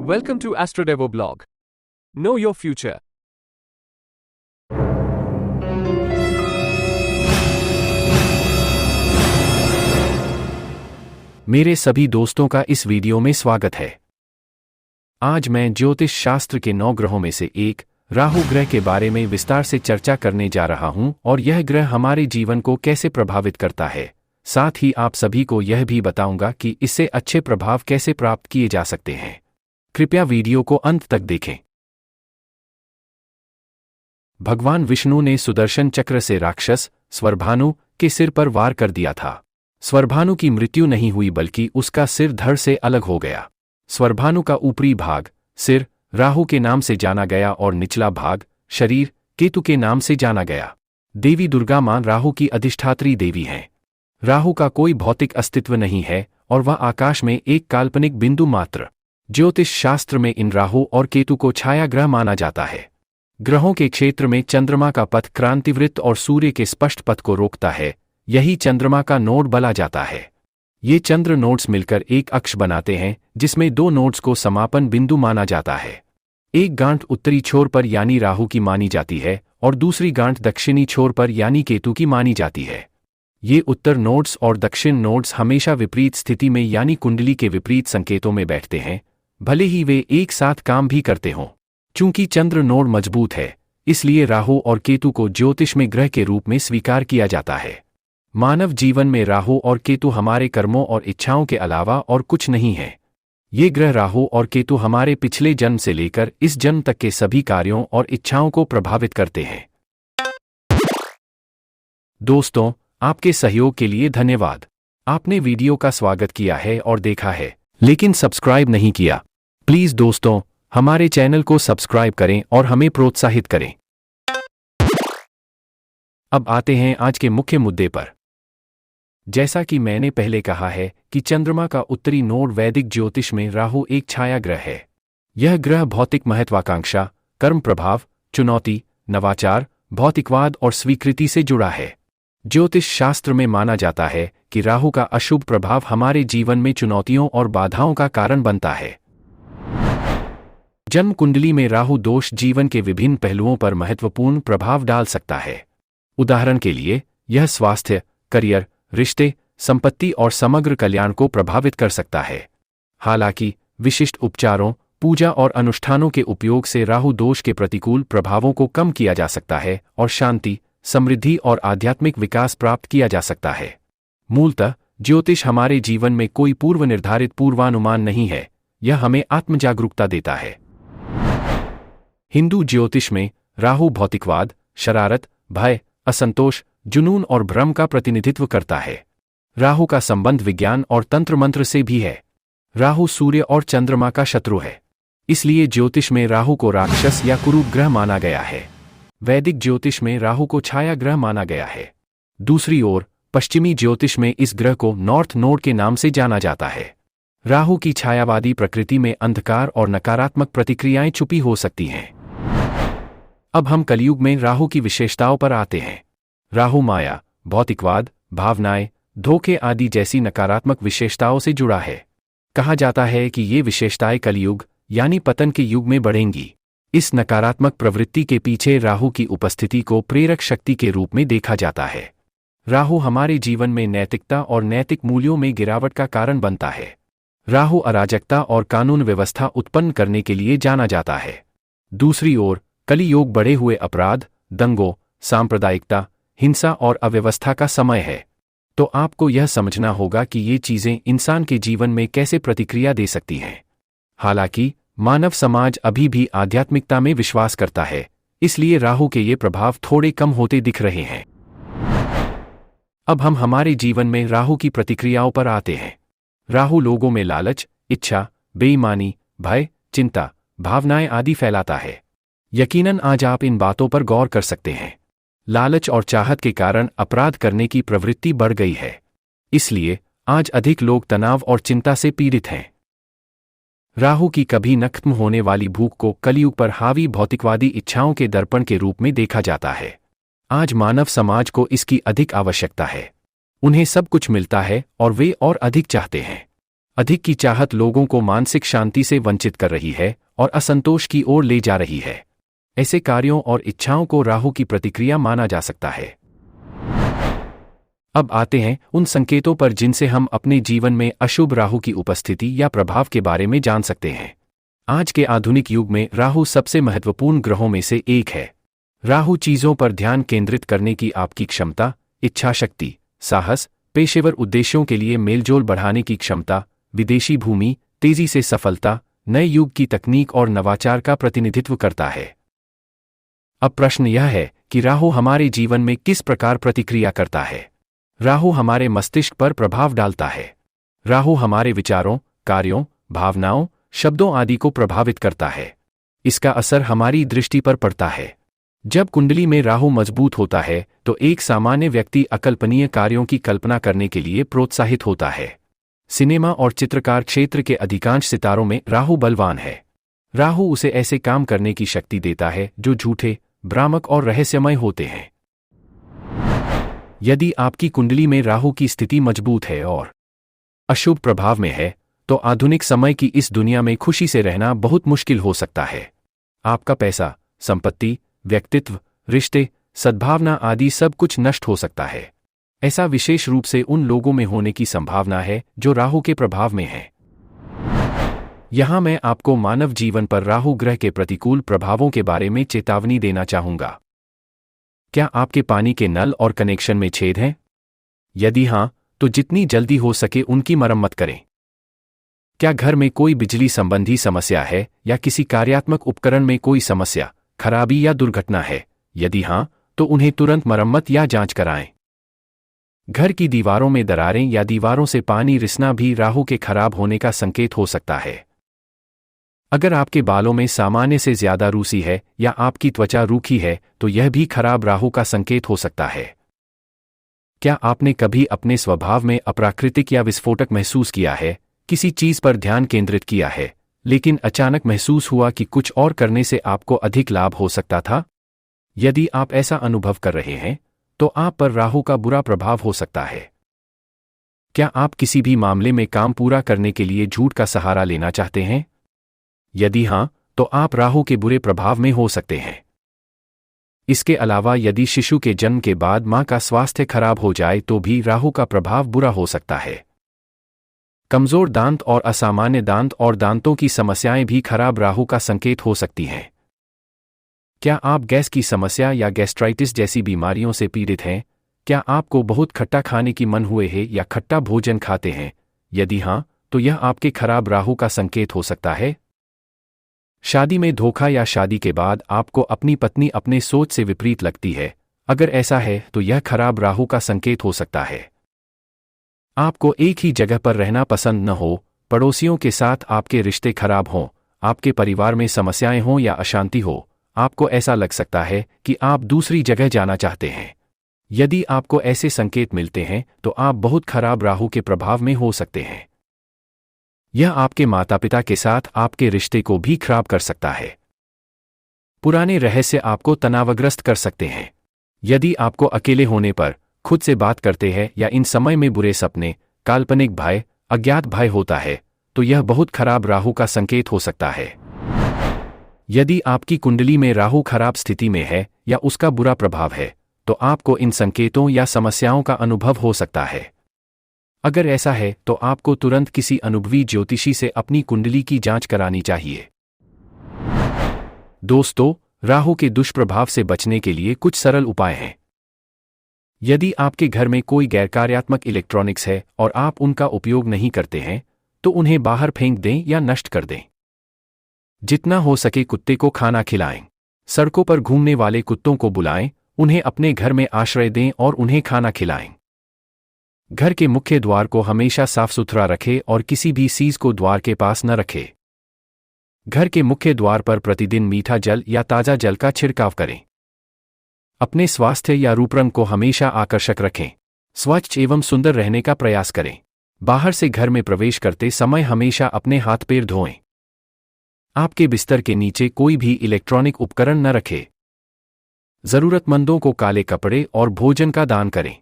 Welcome to AstroDevo blog. Know your future. मेरे सभी दोस्तों का इस वीडियो में स्वागत है। आज मैं ज्योतिष शास्त्र के 9 ग्रहों में से एक राहु ग्रह के बारे में विस्तार से चर्चा करने जा रहा हूं और यह ग्रह हमारे जीवन को कैसे प्रभावित करता है। साथ ही आप सभी को यह भी बताऊंगा कि इससे अच्छे प्रभाव कैसे प्राप्त किए जा सकते हैं। कृपया वीडियो को अंत तक देखें। भगवान विष्णु ने सुदर्शन चक्र से राक्षस स्वरभानु के सिर पर वार कर दिया था। स्वरभानु की मृत्यु नहीं हुई बल्कि उसका सिर धड़ से अलग हो गया। स्वरभानु का ऊपरी भाग सिर राहु के नाम से जाना गया और निचला भाग शरीर केतु के नाम से जाना गया। देवी दुर्गा मां राहु की अधिष्ठात्री देवी हैं। राहु का कोई भौतिक अस्तित्व नहीं है और वह आकाश में एक काल्पनिक बिंदु मात्र। ज्योतिष शास्त्र में इन राहु और केतु को छाया ग्रह माना जाता है। ग्रहों के क्षेत्र में चंद्रमा का पथ क्रांतिवृत्त और सूर्य के स्पष्ट पथ को रोकता है। यही चंद्रमा का नोड बोला जाता है। ये चंद्र नोड्स मिलकर एक अक्ष बनाते हैं जिसमें 2 नोड्स को समापन बिंदु माना जाता है। एक गांठ उत्तरी छोर पर यानी राहु की मानी जाती है और दूसरी गांठ दक्षिणी छोर पर यानी केतु की मानी जाती है। ये उत्तर नोड्स और दक्षिण नोड्स हमेशा विपरीत स्थिति में यानी कुंडली के विपरीत संकेतों में बैठते हैं, भले ही वे एक साथ काम भी करते हों। चूंकि चंद्र नोड मजबूत है, इसलिए राहु और केतु को ज्योतिष में ग्रह के रूप में स्वीकार किया जाता है। मानव जीवन में राहु और केतु हमारे कर्मों और इच्छाओं के अलावा और कुछ नहीं है। ये ग्रह राहु और केतु हमारे पिछले जन्म से लेकर इस जन्म तक के सभी कार्यों और इच्छाओं को प्रभावित करते हैं। दोस्तों, आपके सहयोग के लिए धन्यवाद। आपने वीडियो का स्वागत किया है और देखा है, लेकिन सब्सक्राइब नहीं किया। प्लीज दोस्तों, हमारे चैनल को सब्सक्राइब करें और हमें प्रोत्साहित करें। अब आते हैं आज के मुख्य मुद्दे पर। जैसा कि मैंने पहले कहा है कि चंद्रमा का उत्तरी नोड वैदिक ज्योतिष में राहु एक छाया ग्रह है। यह ग्रह भौतिक महत्वाकांक्षा, कर्म प्रभाव, चुनौती, नवाचार, भौतिकवाद और स्वीकृति से जुड़ा है। ज्योतिष शास्त्र में माना जाता है कि राहु का अशुभ प्रभाव हमारे जीवन में चुनौतियों और बाधाओं का कारण बनता है। जन्म कुंडली में राहु दोष जीवन के विभिन्न पहलुओं पर महत्वपूर्ण प्रभाव डाल सकता है। उदाहरण के लिए, यह स्वास्थ्य, करियर, रिश्ते, संपत्ति और समग्र कल्याण को प्रभावित कर सकता है। हालांकि विशिष्ट उपचारों, पूजा और अनुष्ठानों के उपयोग से राहु दोष के प्रतिकूल प्रभावों को कम किया जा सकता है और शांति, समृद्धि और आध्यात्मिक विकास प्राप्त किया जा सकता है। मूलतः ज्योतिष हमारे जीवन में कोई पूर्व निर्धारित पूर्वानुमान नहीं है, यह हमें आत्मजागरूकता देता है। हिंदू ज्योतिष में राहु भौतिकवाद, शरारत, भय, असंतोष, जुनून और भ्रम का प्रतिनिधित्व करता है। राहु का संबंध विज्ञान और तंत्र मंत्र से भी है। राहु सूर्य और चंद्रमा का शत्रु है, इसलिए ज्योतिष में राहु को राक्षस या कुरूप ग्रह माना गया है। वैदिक ज्योतिष में राहु को छाया ग्रह माना गया है। दूसरी ओर पश्चिमी ज्योतिष में इस ग्रह को नॉर्थ नोड के नाम से जाना जाता है। राहु की छायावादी प्रकृति में अंधकार और नकारात्मक प्रतिक्रियाएं छुपी हो सकती हैं। अब हम कलयुग में राहु की विशेषताओं पर आते हैं। राहु माया, भौतिकवाद, भावनाएं, धोखे आदि जैसी नकारात्मक विशेषताओं से जुड़ा है। कहा जाता है कि ये विशेषताएं कलयुग यानी पतन के युग में बढ़ेंगी। इस नकारात्मक प्रवृत्ति के पीछे राहु की उपस्थिति को प्रेरक शक्ति के रूप में देखा जाता है। राहु हमारे जीवन में नैतिकता और नैतिक मूल्यों में गिरावट का कारण बनता है। राहु अराजकता और कानून व्यवस्था उत्पन्न करने के लिए जाना जाता है। दूसरी ओर कली युग बढ़े हुए अपराध, दंगों, सांप्रदायिकता, हिंसा और अव्यवस्था का समय है। तो आपको यह समझना होगा कि ये चीजें इंसान के जीवन में कैसे प्रतिक्रिया दे सकती हैं। हालांकि मानव समाज अभी भी आध्यात्मिकता में विश्वास करता है, इसलिए राहु के ये प्रभाव थोड़े कम होते दिख रहे हैं। अब हम हमारे जीवन में राहु की प्रतिक्रियाओं पर आते हैं। राहु लोगों में लालच, इच्छा, बेईमानी, भय, चिंता, भावनाएं आदि फैलाता है। यकीनन आज आप इन बातों पर गौर कर सकते हैं। लालच और चाहत के कारण अपराध करने की प्रवृत्ति बढ़ गई है। इसलिए आज अधिक लोग तनाव और चिंता से पीड़ित हैं। राहु की कभी न खत्म होने वाली भूख को कलयुग पर हावी भौतिकवादी इच्छाओं के दर्पण के रूप में देखा जाता है। आज मानव समाज को इसकी अधिक आवश्यकता है। उन्हें सब कुछ मिलता है और वे और अधिक चाहते हैं। अधिक की चाहत लोगों को मानसिक शांति से वंचित कर रही है और असंतोष की ओर ले जा रही है। ऐसे कार्यों और इच्छाओं को राहु की प्रतिक्रिया माना जा सकता है। अब आते हैं उन संकेतों पर जिनसे हम अपने जीवन में अशुभ राहु की उपस्थिति या प्रभाव के बारे में जान सकते हैं। आज के आधुनिक युग में राहु सबसे महत्वपूर्ण ग्रहों में से एक है। राहु चीजों पर ध्यान केंद्रित करने की आपकी क्षमता, इच्छा शक्ति, साहस, पेशेवर उद्देश्यों के लिए मेलजोल बढ़ाने की क्षमता, विदेशी भूमि, तेजी से सफलता, नए युग की तकनीक और नवाचार का प्रतिनिधित्व करता है। अब प्रश्न यह है कि राहु हमारे जीवन में किस प्रकार प्रतिक्रिया करता है। राहु हमारे मस्तिष्क पर प्रभाव डालता है। राहु हमारे विचारों, कार्यों, भावनाओं, शब्दों आदि को प्रभावित करता है। इसका असर हमारी दृष्टि पर पड़ता है। जब कुंडली में राहु मजबूत होता है तो एक सामान्य व्यक्ति अकल्पनीय कार्यों की कल्पना करने के लिए प्रोत्साहित होता है। सिनेमा और चित्रकार क्षेत्र के अधिकांश सितारों में राहु बलवान है। राहु उसे ऐसे काम करने की शक्ति देता है जो झूठे, भ्रामक और रहस्यमय होते हैं। यदि आपकी कुंडली में राहु की स्थिति मजबूत है और अशुभ प्रभाव में है, तो आधुनिक समय की इस दुनिया में खुशी से रहना बहुत मुश्किल हो सकता है। आपका पैसा, संपत्ति, व्यक्तित्व, रिश्ते, सद्भावना आदि सब कुछ नष्ट हो सकता है। ऐसा विशेष रूप से उन लोगों में होने की संभावना है जो राहु के प्रभाव में हैं। यहां मैं आपको मानव जीवन पर राहु ग्रह के प्रतिकूल प्रभावों के बारे में चेतावनी देना चाहूंगा। क्या आपके पानी के नल और कनेक्शन में छेद हैं? यदि हां, तो जितनी जल्दी हो सके उनकी मरम्मत करें। क्या घर में कोई बिजली संबंधी समस्या है या किसी कार्यात्मक उपकरण में कोई समस्या, खराबी या दुर्घटना है? यदि हां, तो उन्हें तुरंत मरम्मत या जांच कराएं। घर की दीवारों में दरारें या दीवारों से पानी रिसना भी राहु के खराब होने का संकेत हो सकता है। अगर आपके बालों में सामान्य से ज्यादा रूसी है या आपकी त्वचा रूखी है, तो यह भी खराब राहु का संकेत हो सकता है। क्या आपने कभी अपने स्वभाव में अप्राकृतिक या विस्फोटक महसूस किया है? किसी चीज पर ध्यान केंद्रित किया है, लेकिन अचानक महसूस हुआ कि कुछ और करने से आपको अधिक लाभ हो सकता था? यदि आप ऐसा अनुभव कर रहे हैं, तो आप पर राहु का बुरा प्रभाव हो सकता है। क्या आप किसी भी मामले में काम पूरा करने के लिए झूठ का सहारा लेना चाहते हैं? यदि हां, तो आप राहु के बुरे प्रभाव में हो सकते हैं। इसके अलावा यदि शिशु के जन्म के बाद मां का स्वास्थ्य खराब हो जाए तो भी राहु का प्रभाव बुरा हो सकता है। कमजोर दांत और असामान्य दांत और दांतों की समस्याएं भी खराब राहु का संकेत हो सकती हैं। क्या आप गैस की समस्या या गैस्ट्राइटिस जैसी बीमारियों से पीड़ित हैं? क्या आपको बहुत खट्टा खाने की मन हुए है या खट्टा भोजन खाते हैं? यदि हां, तो यह आपके खराब राहु का संकेत हो सकता है। शादी में धोखा या शादी के बाद आपको अपनी पत्नी अपने सोच से विपरीत लगती है, अगर ऐसा है तो यह खराब राहु का संकेत हो सकता है। आपको एक ही जगह पर रहना पसंद न हो, पड़ोसियों के साथ आपके रिश्ते खराब हों, आपके परिवार में समस्याएं हों या अशांति हो, आपको ऐसा लग सकता है कि आप दूसरी जगह जाना चाहते हैं। यदि आपको ऐसे संकेत मिलते हैं तो आप बहुत खराब राहु के प्रभाव में हो सकते हैं। यह आपके माता पिता के साथ आपके रिश्ते को भी खराब कर सकता है। पुराने रहस्य आपको तनावग्रस्त कर सकते हैं। यदि आपको अकेले होने पर खुद से बात करते हैं या इन समय में बुरे सपने, काल्पनिक भय, अज्ञात भय होता है, तो यह बहुत खराब राहु का संकेत हो सकता है। यदि आपकी कुंडली में राहु खराब स्थिति में है या उसका बुरा प्रभाव है, तो आपको इन संकेतों या समस्याओं का अनुभव हो सकता है। अगर ऐसा है तो आपको तुरंत किसी अनुभवी ज्योतिषी से अपनी कुंडली की जांच करानी चाहिए। दोस्तों, राहु के दुष्प्रभाव से बचने के लिए कुछ सरल उपाय हैं। यदि आपके घर में कोई गैरकार्यात्मक इलेक्ट्रॉनिक्स है और आप उनका उपयोग नहीं करते हैं, तो उन्हें बाहर फेंक दें या नष्ट कर दें। जितना हो सके कुत्ते को खाना खिलाएं। सड़कों पर घूमने वाले कुत्तों को बुलाएं, उन्हें अपने घर में आश्रय दें और उन्हें खाना खिलाएं। घर के मुख्य द्वार को हमेशा साफ सुथरा रखें और किसी भी चीज को द्वार के पास न रखें। घर के मुख्य द्वार पर प्रतिदिन मीठा जल या ताजा जल का छिड़काव करें। अपने स्वास्थ्य या रूपरंग को हमेशा आकर्षक रखें। स्वच्छ एवं सुंदर रहने का प्रयास करें। बाहर से घर में प्रवेश करते समय हमेशा अपने हाथ पैर धोएं। आपके बिस्तर के नीचे कोई भी इलेक्ट्रॉनिक उपकरण न रखें। जरूरतमंदों को काले कपड़े और भोजन का दान करें।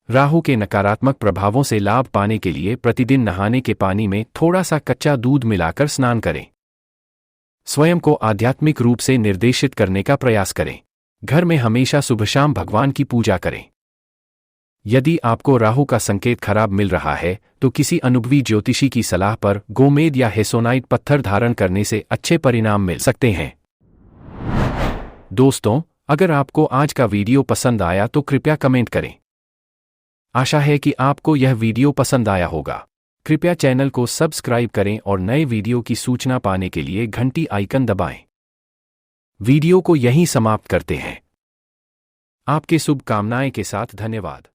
राहु के नकारात्मक प्रभावों से लाभ पाने के लिए प्रतिदिन नहाने के पानी में थोड़ा सा कच्चा दूध मिलाकर स्नान करें। स्वयं को आध्यात्मिक रूप से निर्देशित करने का प्रयास करें। घर में हमेशा सुबह शाम भगवान की पूजा करें। यदि आपको राहु का संकेत खराब मिल रहा है तो किसी अनुभवी ज्योतिषी की सलाह पर गोमेद या हेसोनाइट पत्थर धारण करने से अच्छे परिणाम मिल सकते हैं। दोस्तों, अगर आपको आज का वीडियो पसंद आया तो कृपया कमेंट करें। आशा है कि आपको यह वीडियो पसंद आया होगा। कृपया चैनल को सब्सक्राइब करें और नए वीडियो की सूचना पाने के लिए घंटी आइकन दबाएं। वीडियो को यहीं समाप्त करते हैं। आपके शुभकामनाएं के साथ धन्यवाद।